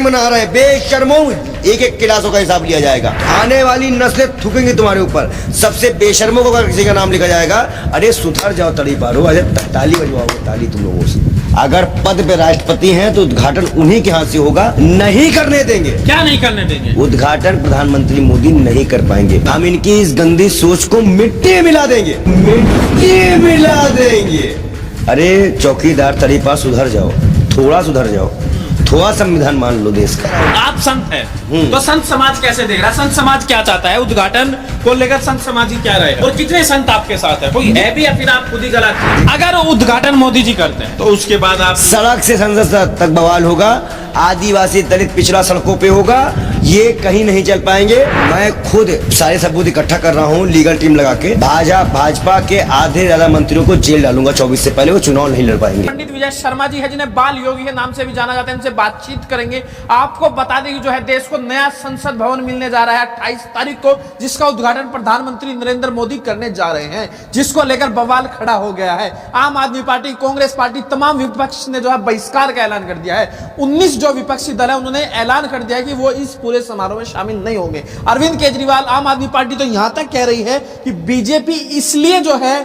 मना रहे बेशर्मों, एक एक क्लासों का हिसाब लिया जाएगा। आने वाली नस्लें थूकेंगी तुम्हारे ऊपर। सबसे बेशर्मों को अगर किसी का नाम लिखा जाएगा, अरे सुधर जाओ तड़ी पारो, अरे ताली बजवाओगे ताली तुम लोगों से। अगर पद पे राष्ट्रपति हैं तो उद्घाटन उन्हीं के हाथ से होगा, नहीं करने देंगे। क्या नहीं करने देंगे? उद्घाटन प्रधानमंत्री मोदी नहीं कर पाएंगे। हम इनकी इस गंदी सोच को मिट्टी मिला देंगे, मिट्टी मिला देंगे। अरे चौकीदार तरीपा सुधर जाओ, थोड़ा सुधर जाओ, थोड़ा संविधान मान लो देश का। आप संत है तो संत समाज कैसे देख रहा है? संत समाज क्या चाहता है? उद्घाटन को लेकर संत समाज की क्या राय है? और कितने संत आपके साथ है? कोई है भी या फिर आप खुद ही गलत? अगर उद्घाटन मोदी जी करते हैं तो उसके बाद आप सड़क से संसद तक बवाल होगा, आदिवासी दलित पिछड़ा सड़कों पे होगा, ये कहीं नहीं चल पाएंगे। मैं खुद सारे सबूत इकट्ठा कर रहा हूँ लीगल टीम लगा के। भाजपा के आधे ज्यादा मंत्रियों को जेल डालूंगा 24 से पहले, वो चुनाव नहीं लड़ पाएंगे। पंडित विजय शर्मा जी है जिन्हें बाल योगी के नाम से भी जाना जाता है, इनसे बातचीत करेंगे। आपको बता दें कि जो है देश को नया संसद भवन मिलने जा रहा है 28 तारीख को, जिसका उद्घाटन प्रधानमंत्री नरेंद्र मोदी करने जा रहे हैं, जिसको लेकर बवाल खड़ा हो गया है। आम आदमी पार्टी, कांग्रेस पार्टी, तमाम विपक्ष ने जो है बहिष्कार का ऐलान कर दिया है। 19 जो विपक्षी दल है उन्होंने ऐलान कर दिया है कि वो इस पूरे समारोह में शामिल नहीं होंगे। अरविंद केजरीवाल, आम आदमी पार्टी तो यहां तक कह रही है कि बीजेपी इसलिए जो है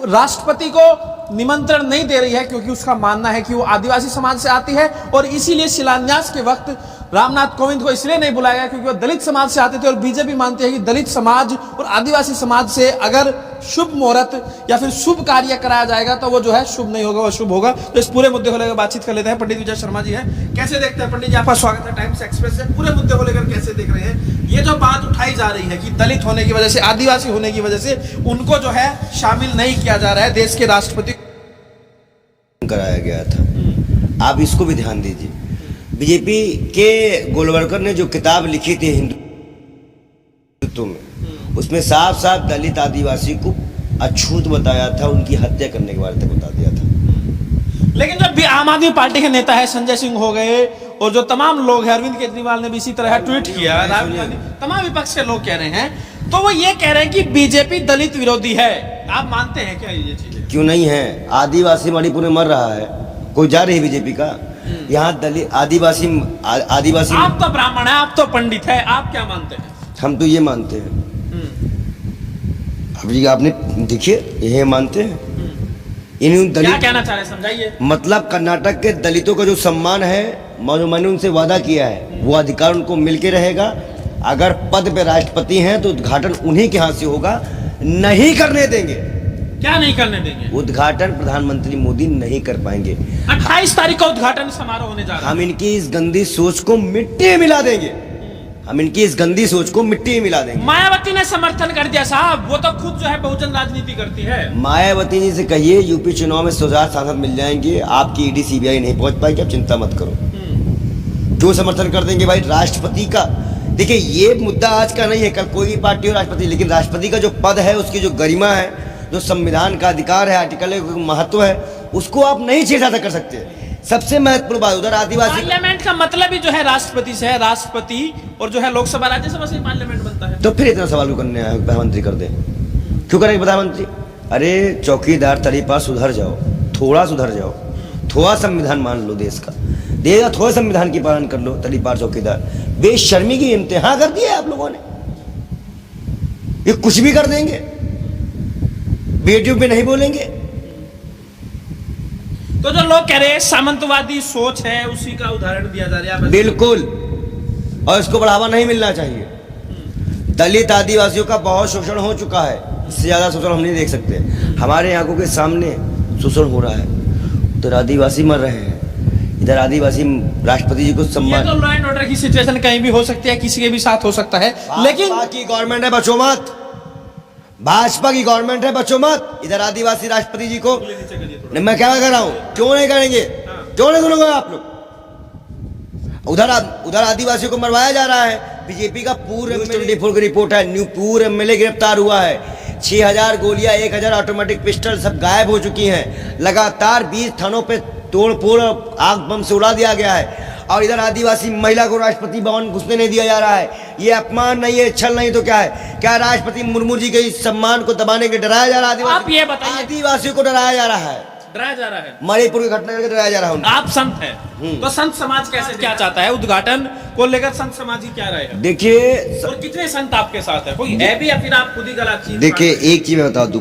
राष्ट्रपति को निमंत्रण नहीं दे रही है क्योंकि उसका मानना है कि वो आदिवासी समाज से आती है, और इसीलिए शिलान्यास के वक्त रामनाथ कोविंद को इसलिए नहीं बुलाया गया क्योंकि वो दलित समाज से आते थे। और बीजेपी मानती है कि दलित समाज और आदिवासी समाज से अगर शुभ मुहूर्त या फिर शुभ कार्य कराया जाएगा तो वो जो है शुभ नहीं होगा, वो शुभ होगा। तो इस पूरे मुद्दे को लेकर बातचीत कर लेते हैं। पंडित विजय शर्मा जी है, कैसे देखते हैं? पंडित जी आपका स्वागत है टाइम्स एक्सप्रेस से। पूरे मुद्दे को लेकर कैसे देख रहे हैं? ये जो बात उठाई जा रही है कि दलित होने की वजह से, आदिवासी होने की वजह से उनको जो है शामिल नहीं किया जा रहा है देश के राष्ट्रपति कराया गया था। आप इसको भी ध्यान दीजिए। बीजेपी के गोलवलकर ने जो किताब लिखी थी हिंदुत्व में, उसमें साफ साफ दलित आदिवासी को अछूत बताया था, उनकी हत्या करने के बारे में बता दिया था। लेकिन जब आम आदमी पार्टी के नेता है संजय सिंह हो गए और जो तमाम लोग हैं, अरविंद केजरीवाल ने भी इसी तरह ट्वीट किया, तमाम विपक्ष के लोग कह रहे हैं, तो वो ये कह रहे हैं कि बीजेपी दलित विरोधी है। आप मानते हैं क्या ये चीजें? क्यों नहीं है? आदिवासी मणिपुर में मर रहा है, कोई जा रही है बीजेपी का? यहाँ दलित आदिवासी आप तो ब्राह्मण है, आप तो पंडित है, आप क्या मानते हैं? हम तो ये मानते हैं। अब जी आपने देखिए, ये मानते हैं। इन दलित क्या कहना चाह रहे हैं समझाइए। मतलब कर्नाटक के दलितों का जो सम्मान है, मैंने उनसे वादा किया है, वो अधिकार उनको मिलके रहेगा। अगर पद पे राष्ट्रपति हैं तो उद्घाटन उन्हीं के हाथ से होगा, नहीं करने देंगे। क्या नहीं करने देंगे? उद्घाटन प्रधानमंत्री मोदी नहीं कर पाएंगे। 28 तारीख को उद्घाटन समारोह होने जा रहा है। हम इनकी इस गंदी सोच को मिट्टी मिला देंगे, हम इनकी इस गंदी सोच को मिट्टी मिला देंगे। मायावती ने समर्थन कर दिया साहब, वो तो खुद जो है बहुजन राजनीति करती है। मायावती जी से कहिए यूपी चुनाव में 100,000 सांसद मिल जाएंगे, आपकी ईडी सीबीआई नहीं पहुंच पाएगी, आप चिंता मत करो। जो समर्थन कर देंगे भाई राष्ट्रपति का। देखिए ये मुद्दा आज का नहीं है, कल कोई भी पार्टी हो राष्ट्रपति, लेकिन राष्ट्रपति का जो पद है, उसकी जो गरिमा है, जो संविधान का अधिकार है, आर्टिकल का महत्व है, उसको आप नहीं छेड़ा कर सकते। सबसे महत्वपूर्ण बात उधर आदिवासी पार्लियामेंट का मतलब ही जो है राष्ट्रपति से है, राष्ट्रपति और जो है लोकसभा राज्यसभा से पार्लियामेंट बनता है। तो फिर इतना सवाल क्यों करने आए? प्रधानमंत्री कर दे, क्यों करेंगे प्रधानमंत्री? अरे चौकीदार तरीपा सुधर जाओ, थोड़ा सुधर जाओ, थोड़ा संविधान मान लो देश का, देगा थोड़ा संविधान की पालन कर लो। तरीपार चौकीदार बेशर्मी की इंतहा कर दिया आप लोगों ने। ये कुछ भी कर देंगे, बेटियों पे नहीं बोलेंगे। तो जो लोग कह रहे हैं सामंतवादी सोच है, उसी का उदाहरण दिया जा रहा है। बिल्कुल, और इसको बढ़ावा नहीं मिलना चाहिए। दलित आदिवासियों का बहुत शोषण हो चुका है, इससे ज्यादा शोषण हम नहीं देख सकते। हमारे आंखों के सामने शोषण हो रहा है, उधर आदिवासी मर रहे हैं, इधर आदिवासी राष्ट्रपति जी को सम्मान। ये तो लॉ एंड ऑर्डर की सिचुएशन कहीं भी हो सकती है, किसी के भी साथ हो सकता है, लेकिन भाजपा की गवर्नमेंट है, बचो मत। भाजपा की गवर्नमेंट है, बचो मत। इधर आदिवासी राष्ट्रपति जी को मैं क्या कर रहा हूं? क्यों नहीं करेंगे? क्यों नहीं सुनोगे आप लोग? उधर आदिवासियों को मरवाया जा रहा है। बीजेपी का पूरे 24 की रिपोर्ट है, पूरे एमएलए गिरफ्तार हुआ है। 6,000 गोलियां, 1,000 ऑटोमेटिक पिस्टल सब गायब हो चुकी हैं। लगातार 20 थानों पे तोड़ फोड़ आग बम से उड़ा दिया गया है। और इधर आदिवासी महिला को राष्ट्रपति भवन घुसने नहीं दिया जा रहा है। ये अपमान नहीं है, छल नहीं तो क्या है? क्या राष्ट्रपति मुर्मू जी के इस सम्मान को दबाने के डराया जा रहा है? आप ये बताइए, आदिवासियों को डराया जा रहा है। डराया जा रहा है। मणिपुर की घटना करके डराया जा रहा है उनको। आप संत है, तो संत समाज कैसे क्या चाहता है उद्घाटन को लेकर? संत समाज की क्या राय है? देखिए और कितने संत आपके साथ है? कोई है भी या फिर आप खुद ही गला चीर? देखिए एक चीज मैं बता दूं,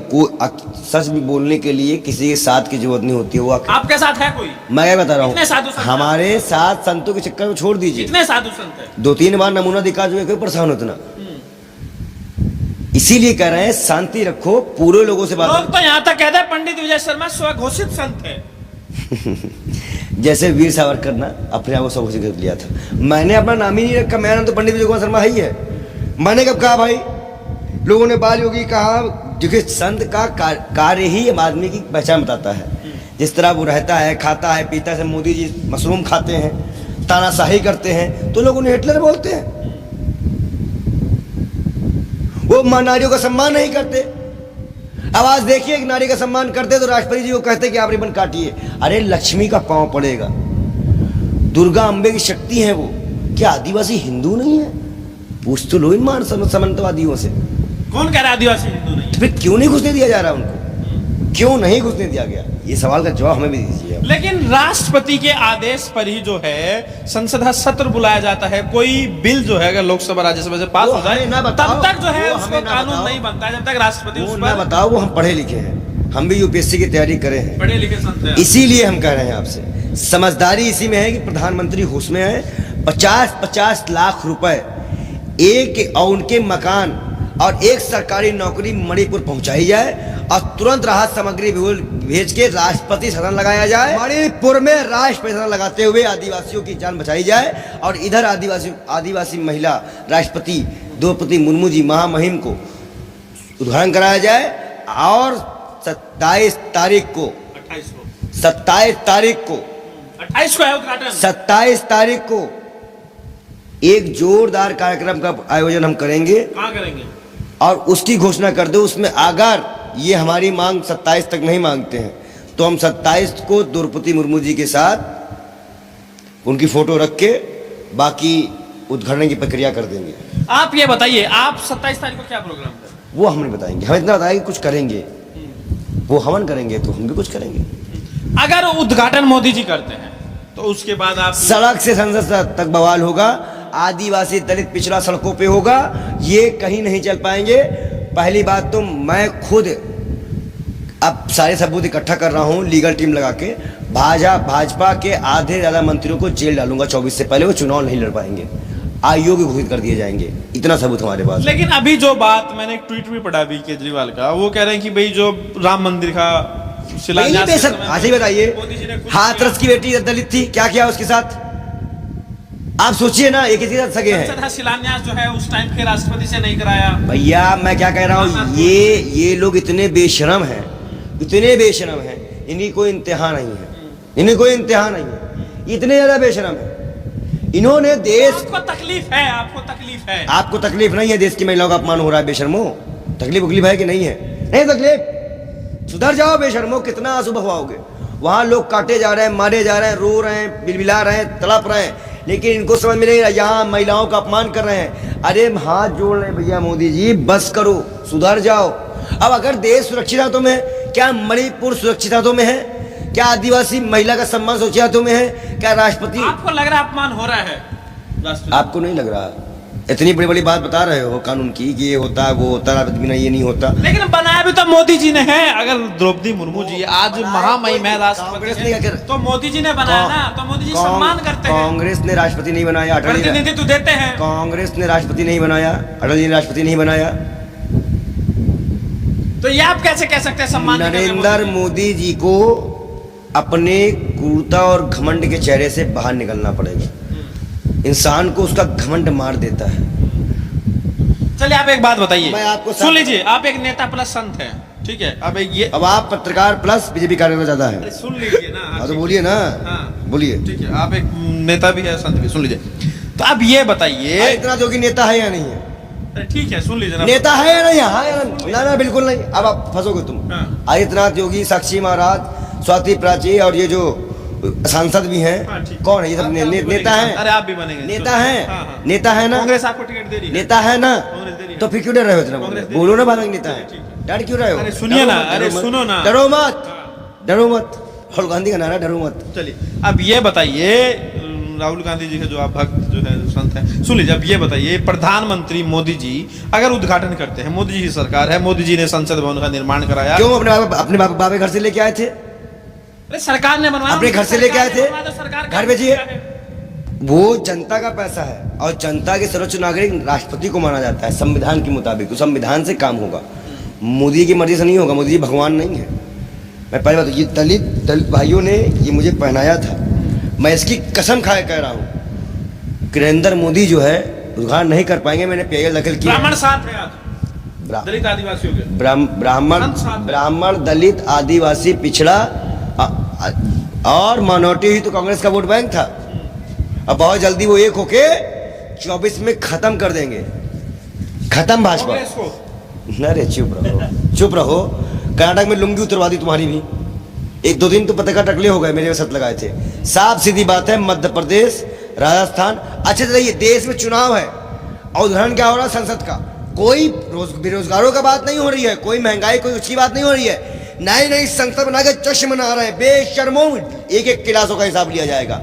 सच भी बोलने के लिए किसी के साथ की जरूरत नहीं होती है। वो आपके साथ है कोई? मैं क्या बता रहा कितने साधु हूँ, संत? हमारे साथ संतों के चक्कर में छोड़ दीजिए। कितने साधु संत है? 2-3 बार नमूना दिखा जो कोई परेशान होता ना। इसीलिए कह रहे हैं शांति रखो, पूरे लोगों से बात। लोग तो यहाँ तक कहते हैं पंडित विजय शर्मा स्वघोषित संत है। जैसे वीर सावरकर ना अपने आप को स्वघोषित कर लिया था, मैंने अपना नाम ही नहीं रखा, मेरा नाम तो पंडित विजय कुमार शर्मा ही है। मैंने कब कहा भाई? लोगों ने बाल योगी कहा, क्योंकि संत का कार्य ही आदमी की पहचान बताता है। जिस तरह वो रहता है, खाता है, पीता है। मोदी जी मशरूम खाते हैं, तानाशाही करते हैं, तो लोग उन्हें हिटलर बोलते हैं। वो नारियों का सम्मान नहीं करते। अब आज देखिए, एक नारी का सम्मान करते तो राष्ट्रपति जी को कहते कि आप रिबन काटिए। अरे लक्ष्मी का पांव पड़ेगा, दुर्गा अंबे की शक्ति है वो। क्या आदिवासी हिंदू नहीं है? पूछ तो लो इन मान सामंतवादियों से। कौन कह रहा है आदिवासी हिंदू नहीं? तो फिर क्यों नहीं घुसने दिया जा रहा उनको? क्यों नहीं घुसने दिया गया? ये सवाल का जवाब हमें भी दीजिए। लेकिन राष्ट्रपति के आदेश पर ही जो है संसद का सत्र बुलाया जाता है। कोई बिल जो है अगर लोकसभा राज्यसभा से पास हो जाए तब तक जो है उसको कानून नहीं बनता है, जब तक राष्ट्रपति उस पर। बताओ, वो हम पढ़े लिखे हैं, हम भी यूपीएससी की तैयारी करे हैं, पढ़े लिखे संत हैं। इसीलिए हम कह रहे हैं आपसे, समझदारी इसी में है कि प्रधानमंत्री होश में है। 50-50 लाख रुपए एक और उनके मकान और एक सरकारी नौकरी मणिपुर पहुंचाई जाए और तुरंत राहत सामग्री भेज के राष्ट्रपति सदन लगाया जाए। मणिपुर में राष्ट्रपति सदन लगाते हुए आदिवासियों की जान बचाई जाए और इधर आदिवासी महिला राष्ट्रपति द्रौपदी मुर्मू जी महामहिम को उद्घाटन कराया जाए। और 27 तारीख को 28 को है उद्घाटन। 27 तारीख को एक जोरदार कार्यक्रम का आयोजन हम करेंगे। कहाँ करेंगे? और उसकी घोषणा कर दो। उसमें अगर ये हमारी मांग 27 तक नहीं मांगते हैं तो हम 27 को द्रौपदी मुर्मू जी के साथ उनकी फोटो रख के बाकी उद्घाटन की प्रक्रिया कर देंगे। आप ये बताइए, आप 27 तारीख को क्या प्रोग्राम है? वो हम नहीं बताएंगे, हम इतना बताएंगे कुछ करेंगे। वो हवन करेंगे तो हम भी कुछ करेंगे। अगर उद्घाटन मोदी जी करते हैं तो उसके बाद आप सड़क से संसद तक बवाल होगा, आदिवासी दलित पिछड़ा सड़कों पे होगा, ये कहीं नहीं चल पाएंगे। पहली बात तो मैं खुद अब सारे सबूत इकट्ठा कर रहा हूँ लीगल टीम लगा के। भाजपा के आधे ज्यादा मंत्रियों को जेल डालूंगा 24 से पहले, वो चुनाव नहीं लड़ पाएंगे, आयोग घोषित कर दिए जाएंगे। इतना सबूत हमारे पास। लेकिन अभी जो बात मैंने एक ट्वीट भी पढ़ा अभी केजरीवाल का, वो कह रहे हैं कि भाई जो राम मंदिर का शिलान्यास, अच्छा ही बताइए, हाथरस की बेटी दलित थी, क्या किया उसके साथ? आप सोचिए ना, एक साथ सगे हैं। शिलान्यास जो है उस टाइम के राष्ट्रपति से नहीं कराया। भैया मैं क्या कह रहा हूँ, ये लोग इतने बेशरम हैं, इतने बेशरम हैं, इन्हीं कोई इंतहा नहीं है, इन्हें कोई इंतहा नहीं है, इतने ज्यादा बेशरम है। इन्होंने देश आपको तकलीफ है, आपको तकलीफ है, आपको तकलीफ नहीं है? देश की महिलाओं का अपमान हो रहा है बेशर्मो, तकलीफ है कि नहीं है? नहीं तकलीफ, सुधर जाओ बेशर्मो। कितना आंसू बहवाओगे? वहां लोग काटे जा रहे हैं, मारे जा रहे हैं, रो रहे हैं, बिलबिला रहे हैं, तड़प रहे हैं, लेकिन इनको समझ में नहीं रहा, यहाँ महिलाओं का अपमान कर रहे हैं। अरे हाथ जोड़ रहे हैं भैया, मोदी जी बस करो, सुधर जाओ। अब अगर देश सुरक्षित हाथों में है, क्या मणिपुर सुरक्षित हाथों में है? क्या आदिवासी महिला का सम्मान सुरक्षित हाथों में है? क्या राष्ट्रपति? आपको लग रहा है अपमान हो रहा है? आपको नहीं लग रहा? इतनी बड़ी बड़ी बात बता रहे हो कानून की कि ये होता है, वो होता है, बिना ये नहीं होता। लेकिन बनाया भी तो मोदी जी ने है। अगर द्रौपदी मुर्मू जी आज महामहिम है, राष्ट्रपति है, तो मोदी जी ने बनाया ना, तो मोदी जी सम्मान करते हैं। कांग्रेस ने राष्ट्रपति नहीं बनाया, प्रतिनिधित्व देते हैं। कांग्रेस ने राष्ट्रपति नहीं बनाया, अटल जी ने राष्ट्रपति नहीं बनाया, तो ये आप कैसे कह सकते हैं सम्मान? नरेंद्र मोदी जी को अपने क्रूरता और घमंड के चेहरे से बाहर निकलना पड़ेगा। इंसान को उसका घमंड मार देता है। चलिए आप एक बात बताइए, मैं आपको सुन लीजिए, आप एक नेता प्लस संत हैं, ठीक है? अब एक ये, अब आप पत्रकार प्लस बीजेपी कार्यकर्ता ज्यादा है। सुन लीजिए ना, तो बोलिए ना। हाँ बोलिए। ठीक है, आप एक नेता भी है, संत भी, सुन लीजिए। तो अब ये बताइए, इतना जो कि नेता है या नहीं है? ठीक है, सुन लीजिए ना, नेता है या नहीं? हाँ ना, बिल्कुल नहीं। अब आप फंसोगे तुम। आदित्यनाथ योगी, साक्षी महाराज, स्वाति प्राची और ये जो सांसद भी हैं, कौन है ये सब? नेता हैं। अरे आप भी बनेंगे, नेता हैं, नेता है ना? कांग्रेस आपको टिकट दे रही है, नेता है ना? तो फिर क्यों डर रहे हो इतना? बोलो ना, भाजपा नेता है, डर क्यों रहे हो? सुनिए ना, अरे सुनो ना, डरो मत, डरो मत। राहुल गांधी का नारा डरो मत। चलिए अब ये बताइए, राहुल गांधी जी के जो आप भक्त जो है संत हैं, सुन लीजिए, अब ये बताइए प्रधानमंत्री मोदी जी अगर उद्घाटन करते हैं, मोदी जी की सरकार है, मोदी जी ने संसद भवन का निर्माण कराया, क्यों अपने बाबे घर से लेके आए थे? अरे सरकार ने बनवाया, अपने घर से लेके आए थे, सरकार घर भेजिए। वो जनता का पैसा है और जनता के सर्वोच्च नागरिक राष्ट्रपति को माना जाता है संविधान के मुताबिक, तो संविधान से काम होगा, मोदी की मर्जी से नहीं होगा। मोदी जी भगवान नहीं है। मैं पहले बात, ये दलित भाइयों ने ये मुझे पहनाया था, मैं इसकी कसम खाए कह रहा हूँ नरेंद्र मोदी जो है उद्घाटन नहीं कर पाएंगे। मैंने पीआईएल दाखिल किया। ब्राह्मण साथ है आज, दलित आदिवासियों के ब्राह्मण दलित आदिवासी पिछड़ा और माइनॉरिटी ही तो कांग्रेस का वोट बैंक था। अब बहुत जल्दी वो एक होके 24 में खत्म कर देंगे, खत्म भाजपा। अरे चुप रहो। कर्नाटक में लुंगी उतरवा दी तुम्हारी भी, 1-2 दिन तो पता का टकले हो गए, मेरे सत लगाए थे। साफ सीधी बात है, मध्य प्रदेश राजस्थान अच्छे से रहिए। देश में चुनाव है और उदाहरण क्या हो रहा है संसद का, कोई बेरोजगारों का बात नहीं हो रही है, कोई महंगाई कोई अच्छी बात नहीं हो रही है। नई संसद बना के जश्न मना रहे हैं बेशर्मों, एक क्लासों का हिसाब लिया जाएगा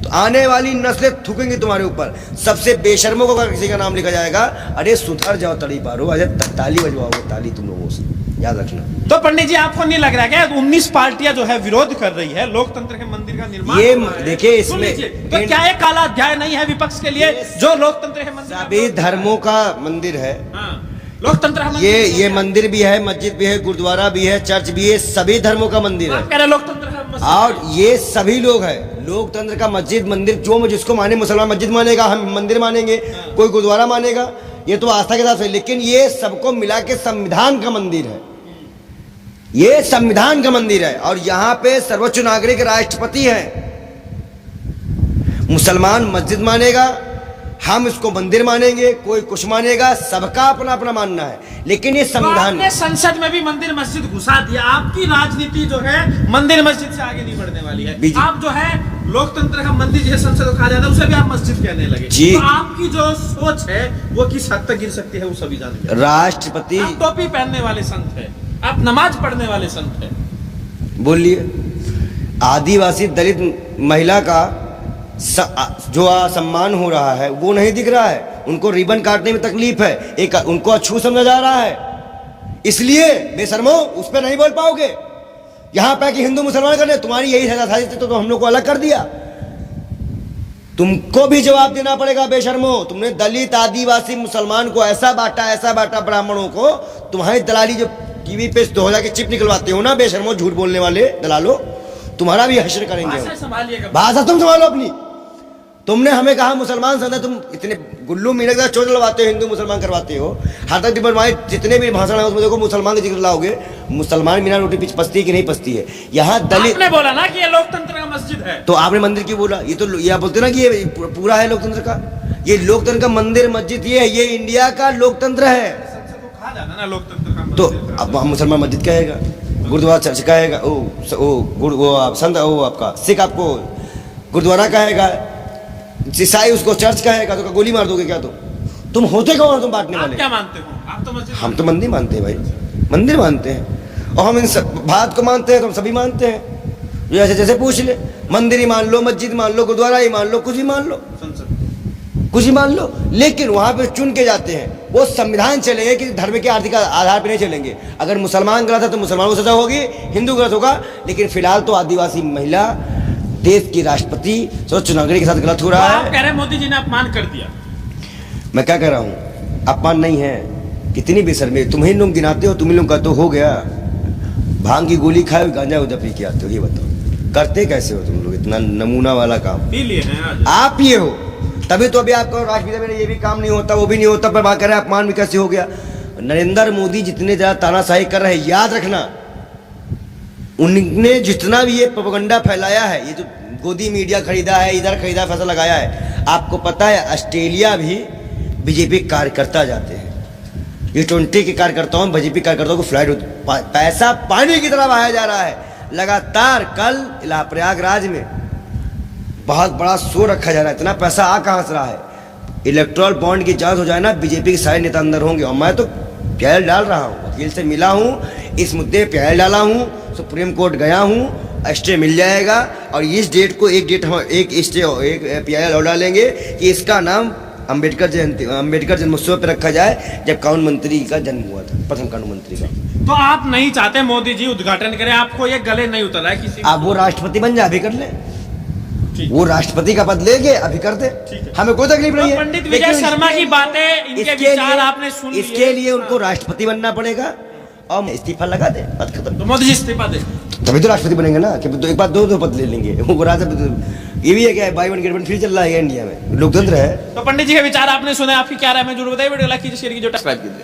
तो आने वाली नस्लें थूकेंगी तुम्हारे ऊपर। सबसे बेशर्मों को अगर किसी का नाम लिखा जाएगा, अरे सुधर जाओ तड़ी पारो, अरे ताली बजवाओगे, ताली तुम लोगों से याद रखना। तो पंडित जी आपको नहीं लग रहा है क्या 19 पार्टियां जो है विरोध कर रही है लोकतंत्र के मंदिर का निर्माण? ये देखिए इसमें तो क्या एक काला अध्याय नहीं है विपक्ष के लिए जो लोकतंत्र के मंदिर? सभी धर्मों का मंदिर है लोकतंत्र। ये मंदिर भी है, मस्जिद भी है, गुरुद्वारा भी है, चर्च भी है, सभी धर्मों का मंदिर है। लोकतंत्र और ये सभी लोग हैं लोकतंत्र का मस्जिद मंदिर, जो जिसको माने, मुसलमान मस्जिद मानेगा, हम मंदिर मानेंगे, कोई गुरुद्वारा मानेगा, ये तो आस्था के साथ है। लेकिन ये सबको मिला के संविधान का मंदिर है, ये संविधान का मंदिर है और यहाँ पे सर्वोच्च नागरिक राष्ट्रपति हैं। मुसलमान मस्जिद मानेगा, हम इसको मंदिर मानेंगे, कोई कुछ मानेगा, सबका अपना अपना मानना है। लेकिन ये संविधान तो संसद में भी मंदिर मस्जिद घुसा दिया। आपकी राजनीति जो है मंदिर मस्जिद से आगे नहीं बढ़ने वाली है। आप जो है लोकतंत्र का मंदिर जिसे संसद को कहा जाता है उसे भी आप मस्जिद कहने लगे जी। तो आपकी जो सोच है वो किस हद तक गिर सकती है वो सभी जानते हैं। राष्ट्रपति टोपी पहनने वाले संत है, आप नमाज पढ़ने वाले संत है, बोलिए। आदिवासी दलित महिला का जो सम्मान हो रहा है वो नहीं दिख रहा है, उनको रिबन काटने में तकलीफ है, एक उनको अछूत समझा जा रहा है, इसलिए बेशर्मो उस पर नहीं बोल पाओगे। यहां पे कि हिंदू मुसलमान करने, तुम्हारी यही साजिश तो हम लोग को अलग कर दिया, तुमको भी जवाब देना पड़ेगा बेशर्मो। तुमने दलित आदिवासी मुसलमान को ऐसा बांटा ब्राह्मणों को, तुम्हारी दलाली जो टीवी पे 2000 के चिप निकलवाते हो ना बेशर्मो, झूठ बोलने वाले दलालो, तुम्हारा भी हश्र करेंगे। भाषा तुम संभालो अपनी। तुमने हमें कहा मुसलमान संत है, तुम इतने गुल्लू मीनक का चोट लड़वाते हो, हिंदू मुसलमान करवाते हो। हाथ तक डिप्लोमाई जितने भी भाषण है उसमें देखो मुसलमान का जिक्र लाओगे, मुसलमान बिना रोटी पचती है कि नहीं पचती है। यहाँ दलित आपने बोला ना कि ये लोकतंत्र का मस्जिद है, तो आपने मंदिर क्यों बोला? ये तो ये आप बोलते ना कि ये पूरा है लोकतंत्र का, ये लोकतंत्र का मंदिर मस्जिद ये इंडिया का लोकतंत्र है। कहा जाना ना लोकतंत्र का तो अब मुसलमान मस्जिद कहेगा, गुरुद्वारा चर्च कहेगा, संत आपका सिख आपको गुरुद्वारा कहेगा, ईसाई उसको चर्च कहेगा, तो गोली मार दोगे क्या? तुम होते कौन हो तुम बांटने वाले? क्या मानते हो आप? तो मस्जिद, हम तो मंदिर मानते हैं भाई, मंदिर मानते हैं और हम इन बात को मानते हैं, तो हम सभी मानते हैं। जैसे जैसे पूछ ले, मंदिर ही मान लो, मस्जिद मान लो, गुरुद्वारा ही मान लो, कुछ ही मान लो, कुछ ही मान लो, लेकिन वहां पे चुन के जाते हैं। वो संविधान चलेंगे कि धर्म के आर्थिक आधार पर नहीं चलेंगे। अगर मुसलमान गलत है तो मुसलमानों को सजा होगी, हिंदू गलत होगा, लेकिन फिलहाल तो आदिवासी महिला देश की राष्ट्रपति सर्वोच्च नागरिक के साथ गलत हो रहा है। आप कह रहे हैं मोदी जी ने अपमान कर दिया। मैं क्या कह रहा हूँ, अपमान नहीं है, कितनी बेशर्मी तुम ही लोग गिनाते हो, तुम ही लोग का तो हो गया, भांग की गोली खाए गांजा उधर पी के आते हो। ये बताओ करते कैसे हो तुम लोग इतना नमूना वाला काम? पी लिए हैं आप ये हो, तभी तो अभी आपको राष्ट्रपति में ये भी काम नहीं होता, वो भी नहीं होता, पर बात कर रहे हैं अपमान भी कैसे हो गया। नरेंद्र मोदी जितने ज्यादा तानाशाही कर रहे हैं, याद रखना उनने जितना भी ये प्रोपेगेंडा फैलाया है, ये जो गोदी मीडिया खरीदा है, इधर खरीदा, फैसला लगाया है, आपको पता है ऑस्ट्रेलिया भी बीजेपी कार्यकर्ता जाते हैं, ये 20 के कार्यकर्ताओं में बीजेपी कार्यकर्ताओं को फ्लाइट पैसा पानी की तरह बहाया जा रहा है लगातार। कल प्रयागराज में बहुत बड़ा शो रखा जा रहा है, इतना पैसा आ कहाँ से रहा है? इलेक्ट्रल बॉन्ड की जांच हो जाए ना, बीजेपी के सारे नेता अंदर होंगे। और मैं तो प्यार डाल रहा हूँ, वकील से मिला हूँ, इस मुद्दे पे प्यार डाला हूँ, सुप्रीम कोर्ट गया हूँ स्टे मिल जाएगा और इस डेट को एक डेट हम एक स्टे एक PIL और डालेंगे कि इसका नाम अंबेडकर जन्मोत्सव पर रखा जाए जब कानून मंत्री का जन्म हुआ था, प्रथम कानून मंत्री का। तो आप नहीं चाहते मोदी जी उद्घाटन करें, आपको ये गले नहीं उतर रहा है किसी आप वो राष्ट्रपति बन जाए, अभी कर ले, ठीक। वो राष्ट्रपति का पद लेंगे, अभी कर दे, ठीक है। हमें कोई तकलीफ नहीं है। पंडित विजय लेकिन शर्मा की बातें, इनके इसके विचार लिए- आपने सुन लिए। इसके लिए उनको राष्ट्रपति बनना पड़ेगा और इस्तीफा लगा दे, बात खत्म। तो मोदी जी इस्तीफा दे। तभी तो राष्ट्रपति बनेंगे ना, कि तो एक बार दो पद ले लेंगे। वो राष्ट्रपति ये भी है क्या, बाई वन गेट वन फिर चल रहा है इंडिया में, लोकतंत्र है। तो पंडित जी के विचार आपने सुने, आपकी क्या राय में जरूर बताइए। वीडियो लाइक कीजिए, शेयर कीजिए, सब्सक्राइब कीजिए।